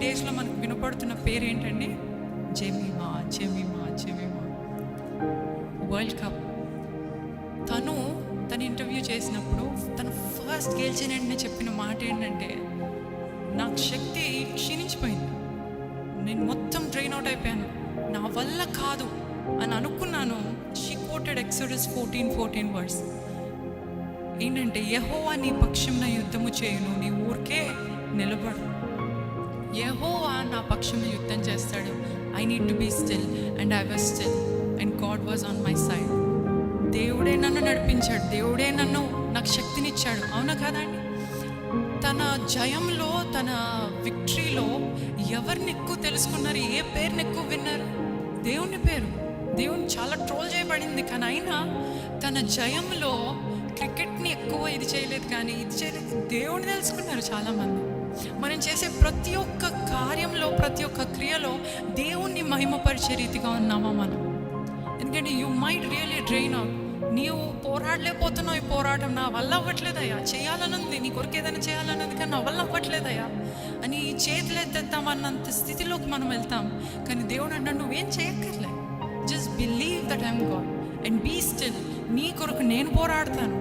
డేస్లో మనకు వినపడుతున్న పేరు ఏంటండి? జెమిమా. World cup. తను ఇంటర్వ్యూ చేసినప్పుడు తను ఫస్ట్ గెలిచిన వెంటనే చెప్పిన మాట ఏంటంటే, నాకు శక్తి క్షీణించిపోయింది, నేను మొత్తం ట్రైన్ అవుట్ అయిపోయాను, నా వల్ల కాదు అని అనుకున్నాను. She quoted Exodus 14 verse. ఏంటంటే, యెహోవా నీ పక్షంన యుద్ధము చేయును, నీ ఊరికే నిలబడు. యెహోవా నా పక్షంలో యుద్ధం చేస్తాడు. I need to be still and I was still and God was on my side. దేవుడే నన్ను నడిపించాడు, దేవుడే నాకు శక్తినిచ్చాడు. అవునా కాదండి? తన జయంలో, తన విక్టరీలో ఎవరిని ఎక్కువ తెలుసుకున్నారు? ఏ పేరుని ఎక్కువ విన్నారు? దేవుని పేరు. దేవుని చాలా ట్రోల్ చేయబడింది, కానీ అయినా తన జయంలో క్రికెట్ని ఎక్కువ ఇది చేయలేదు, కానీ ఇది చేయలేదు, దేవుని తెలుసుకున్నారు చాలామంది. మనం చేసే ప్రతి ఒక్క కార్యంలో, ప్రతి ఒక్క క్రియలో దేవుణ్ణి మహిమపరిచే రీతిగా ఉన్నామా మనం? ఎందుకంటే you might really drain out. నీవు పోరాడలేకపోతున్నావు, ఈ పోరాటం నా వల్ల అవ్వట్లేదయ్యా, చేయాలనుంది, నీ కొరకు ఏదైనా చేయాలన్నది, కానీ నా వల్ల అవ్వట్లేదయ్యా అని చేతులు ఎత్తేద్దామన్నంత స్థితిలోకి మనం వెళ్తాం. కానీ దేవుడు అన్నాడు, నువ్వేం చేయక్కర్లే, just believe that I'm God and be still. నీ కొరకు నేను పోరాడతాను,